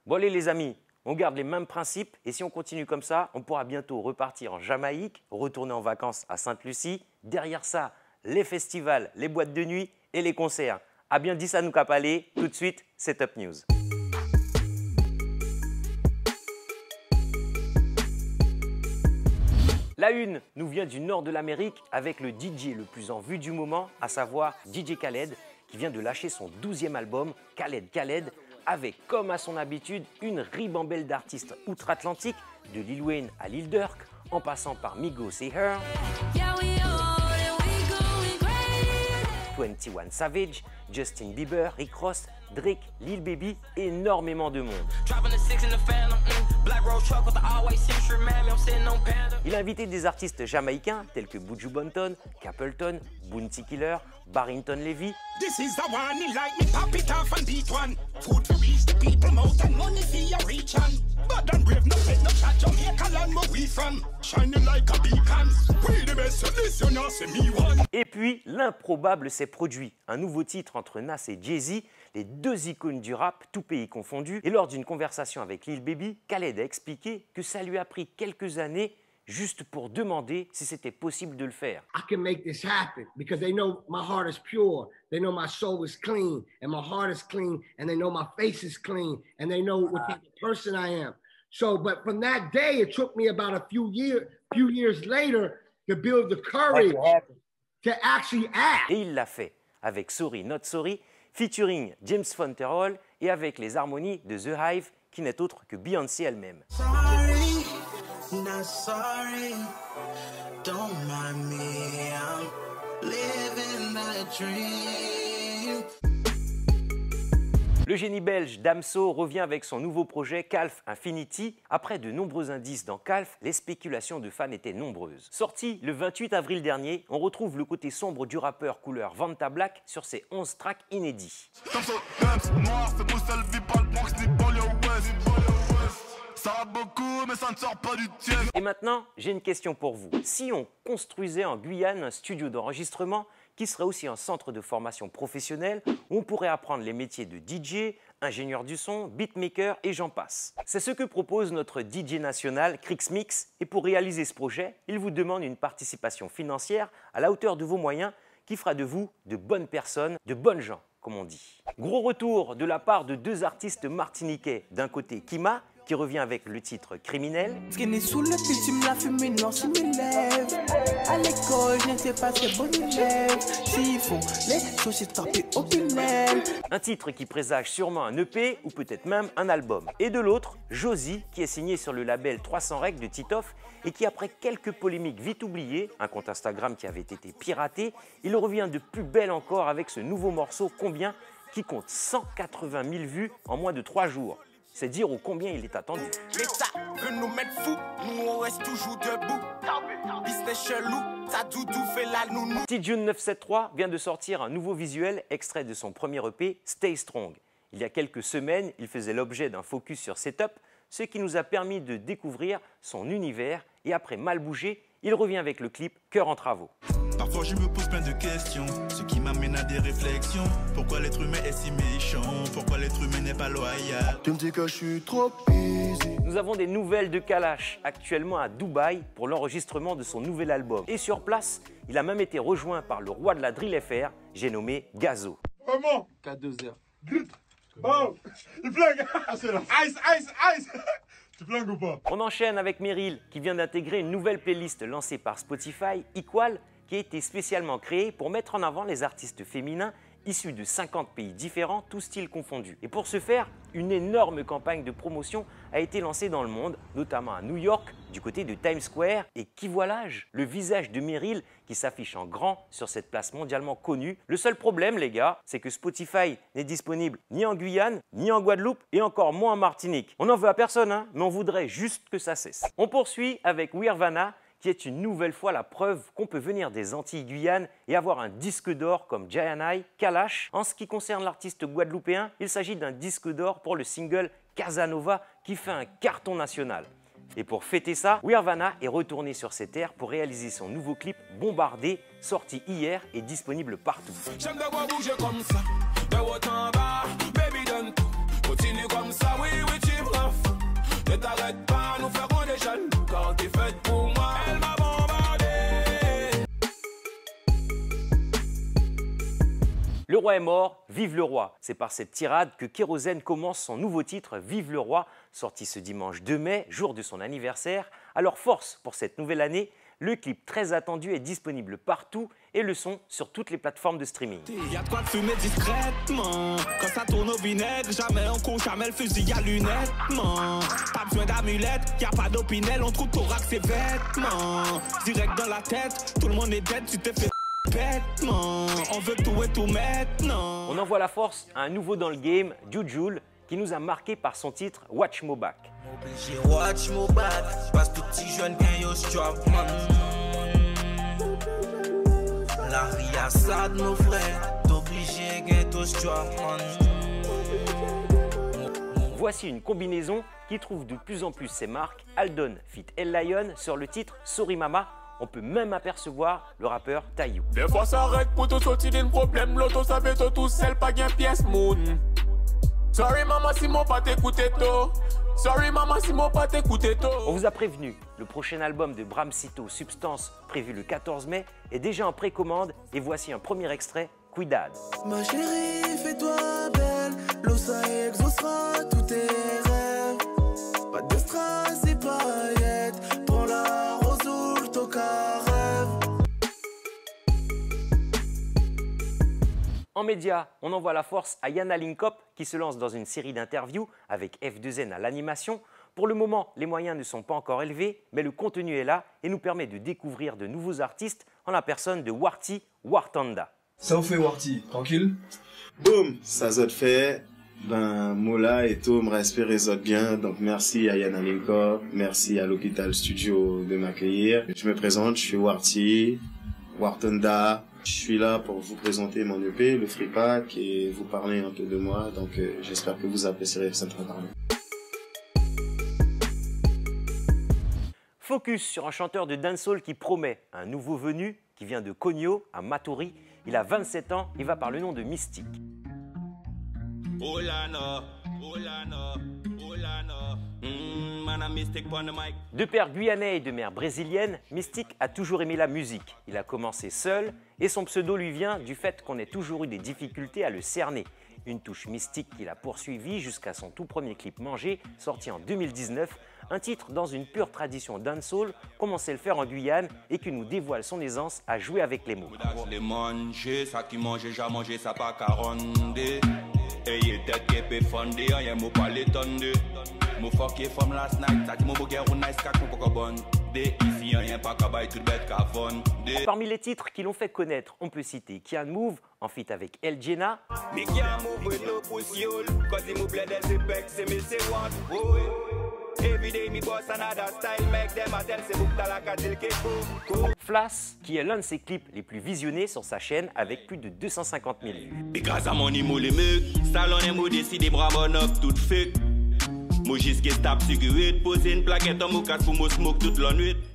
Bon allez les amis, on garde les mêmes principes et si on continue comme ça, on pourra bientôt repartir en Jamaïque, retourner en vacances à Sainte-Lucie. Derrière ça, les festivals, les boîtes de nuit et les concerts. A bien dit ça nous capalé, tout de suite, c'est Top News. La une nous vient du nord de l'Amérique avec le DJ le plus en vue du moment, à savoir DJ Khaled, qui vient de lâcher son 12e album, Khaled, avec, comme à son habitude, une ribambelle d'artistes outre-Atlantique, de Lil Wayne à Lil Durk, en passant par Migos et Her, 21 Savage, Justin Bieber, Rick Ross, Drake, Lil Baby, énormément de monde. Il a invité des artistes jamaïcains tels que Buju Banton, Capleton, Bounty Killer, Barrington Levy. Et puis, l'improbable s'est produit. Un nouveau titre entre Nas et Jay-Z, les deux icônes du rap, tout pays confondu. Et lors d'une conversation avec Lil Baby, Khaled a expliqué que ça lui a pris quelques années juste pour demander si c'était possible de le faire. I can make this happen because they know my heart is pure. They know my soul is clean and my heart is clean and they know my face is clean and they know what type of person I am. So, but from that day, it took me about a few years later to build the courage to actually act. Et il l'a fait avec Sorry Not Sorry, featuring James Fonterol et avec les harmonies de The Hive, qui n'est autre que Beyoncé elle-même. Not sorry, don't mind me, I'm living the dream. Le génie belge Damso revient avec son nouveau projet Calf Infinity. Après de nombreux indices dans Calf, les spéculations de fans étaient nombreuses. Sorti le 28 avril dernier, on retrouve le côté sombre du rappeur couleur Vanta Black sur ses 11 tracks inédits. Ça va beaucoup, mais ça ne sort pas du tien. Et maintenant, j'ai une question pour vous. Si on construisait en Guyane un studio d'enregistrement qui serait aussi un centre de formation professionnelle où on pourrait apprendre les métiers de DJ, ingénieur du son, beatmaker et j'en passe. C'est ce que propose notre DJ national, Crix Mix. Et pour réaliser ce projet, il vous demande une participation financière à la hauteur de vos moyens qui fera de vous de bonnes personnes, de bonnes gens, comme on dit. Gros retour de la part de deux artistes martiniquais. D'un côté, Kima, qui revient avec le titre Criminel. Sous le me la fumée noire sur mes lèvres. À l'école, je n'étais pas très bonne élève. S'ils font les choses, j'ai tapé au tunnel. Un titre qui présage sûrement un EP ou peut-être même un album. Et de l'autre, Josie, qui est signé sur le label 300 Règles de Titoff et qui, après quelques polémiques vite oubliées, un compte Instagram qui avait été piraté, il revient de plus belle encore avec ce nouveau morceau Combien qui compte 180 000 vues en moins de 3 jours. C'est dire ô combien il est attendu. L'État veut nous mettre fous, nous on reste toujours debout. Business chelou, ça doudou fait la nounou. T-June 973 vient de sortir un nouveau visuel extrait de son premier EP, Stay Strong. Il y a quelques semaines, il faisait l'objet d'un focus sur Setup, ce qui nous a permis de découvrir son univers. Et après Mal bougé, il revient avec le clip Cœur en travaux. Parfois je me pose plein de questions, ce qui m'amène à des réflexions. Pourquoi l'être humain est si méchant? Pourquoi l'être humain n'est pas loyal? Tu me dis que je suis trop busy. Nous avons des nouvelles de Kalash, actuellement à Dubaï pour l'enregistrement de son nouvel album. Et sur place, il a même été rejoint par le roi de la drill FR, j'ai nommé Gazo. Maman K2R. Oh, il flingue. C'est là. Ice. Tu flingues ou pas? On enchaîne avec Meryl, qui vient d'intégrer une nouvelle playlist lancée par Spotify, Equal, qui a été spécialement créée pour mettre en avant les artistes féminins issus de 50 pays différents, tous styles confondus. Et pour ce faire, une énorme campagne de promotion a été lancée dans le monde, notamment à New York, du côté de Times Square. Et qui voilage, le visage de Meryl qui s'affiche en grand sur cette place mondialement connue. Le seul problème, les gars, c'est que Spotify n'est disponible ni en Guyane, ni en Guadeloupe, et encore moins en Martinique. On n'en veut à personne, hein, mais on voudrait juste que ça cesse. On poursuit avec Wirvana, qui est une nouvelle fois la preuve qu'on peut venir des Antilles-Guyane et avoir un disque d'or comme Jayanai, Kalash. En ce qui concerne l'artiste guadeloupéen, il s'agit d'un disque d'or pour le single Casanova qui fait un carton national. Et pour fêter ça, Wirvana est retourné sur ses terres pour réaliser son nouveau clip Bombardé, sorti hier et disponible partout. J'aime de voir bouger comme ça, de haut en bas, baby donne tout, continue comme ça, oui, tu roi est mort, vive le roi. C'est par cette tirade que Kérosène commence son nouveau titre Vive le roi, sorti ce dimanche 2 mai, jour de son anniversaire. Alors force pour cette nouvelle année, le clip très attendu est disponible partout et le son sur toutes les plateformes de streaming. Y a de quoi fumer discrètement. Quand ça tourne au vinaigre, jamais on couche, jamais le fusil à lunettes. Pas besoin d'amulette, y a pas d'opinel, on trouve thorax et vêtements. Direct dans la tête, tout le monde est dead, tu t'es fait bêtement. On veut tout et tout maintenant. On envoie la force à un nouveau dans le game, Jujul, qui nous a marqué par son titre Watch Mo Back. Watch Mo Back, parce tout petit jeune bien yo strap man. La riassade mon frère, t'obligé gain tout strap man. Voici une combinaison qui trouve de plus en plus ses marques. Aldon fit El Lion sur le titre Sorry Mama. On peut même apercevoir le rappeur Taïou. Des fois ça arrête pour tout sortir d'un problème, l'auto ça fait tout seul, pas gain pièce moon. Sorry maman si mon pas t'écouter tôt. Sorry maman si mon pas t'écouter tôt. On vous a prévenu, le prochain album de Bramsito, Substance, prévu le 14 mai, est déjà en précommande et voici un premier extrait, Cuidado. Ma chérie, fais-toi belle, l'eau ça exaucera tous tes rêves. Pas de strass et paillettes, prends la rose ton carêve. En médias, on envoie la force à Yana Linkop qui se lance dans une série d'interviews avec F2N à l'animation. Pour le moment, les moyens ne sont pas encore élevés, mais le contenu est là et nous permet de découvrir de nouveaux artistes en la personne de Warty Wartanda. Ça vous fait Warty, tranquille? Boum, ça zot fait. Ben, Mola et tout, me respect les autres bien. Donc, merci à Yana Linkop, merci à l'Hôpital Studio de m'accueillir. Je me présente, je suis Warty Wartanda. Je suis là pour vous présenter mon EP, le Free Pack, et vous parler un peu de moi. Donc, j'espère que vous apprécierez cette parole. Focus sur un chanteur de dancehall qui promet, un nouveau venu qui vient de Cogno à Matoury. Il a 27 ans et va par le nom de Mystique. De père guyanais et de mère brésilienne, Mystique a toujours aimé la musique. Il a commencé seul et son pseudo lui vient du fait qu'on ait toujours eu des difficultés à le cerner. Une touche mystique qu'il a poursuivi jusqu'à son tout premier clip Manger, sorti en 2019, un titre dans une pure tradition dancehall, comme on sait le faire en Guyane et qui nous dévoile son aisance à jouer avec les mots. Parmi les titres qui l'ont fait connaître, on peut citer Kian Move en feat avec El Jenna. Flas, qui est l'un de ses clips les plus visionnés sur sa chaîne avec plus de 250 000 vues.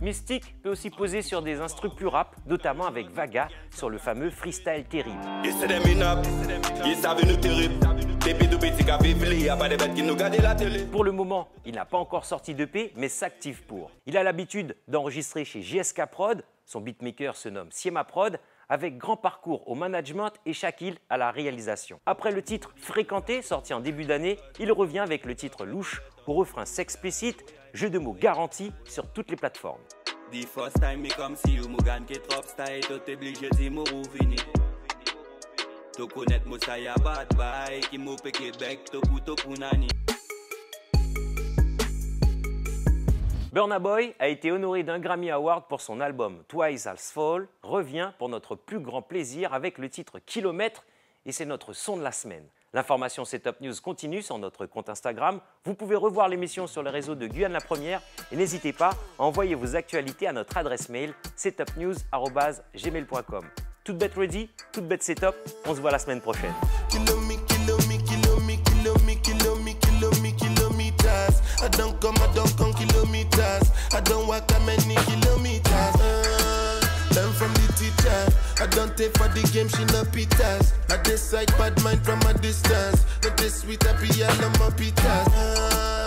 Mystique peut aussi poser sur des instrus plus rap, notamment avec Vaga sur le fameux Freestyle Terrible. Pour le moment, il n'a pas encore sorti d'EP, mais s'active pour. Il a l'habitude d'enregistrer chez JSK Prod, son beatmaker se nomme Siema Prod, avec grand parcours au management et Shaquille à la réalisation. Après le titre Fréquenté, sorti en début d'année, il revient avec le titre Louche, au refrain sexplicite, jeu de mots garanti sur toutes les plateformes. Burna Boy a été honoré d'un Grammy Award pour son album Twice as Fall, revient pour notre plus grand plaisir avec le titre Kilomètre et c'est notre son de la semaine. L'information C'est Top News continue sur notre compte Instagram. Vous pouvez revoir l'émission sur le réseau de Guyane la Première et n'hésitez pas à envoyer vos actualités à notre adresse mail setupnews@gmail.com. Toute bête ready, toute bête c'est top. On se voit la semaine prochaine. I don't come kilometers. I don't walk that many kilometers. Learn from the teacher. I don't take for the game, she no pitas. I decide bad mind from a distance. Not this sweet, I be all on my pitas.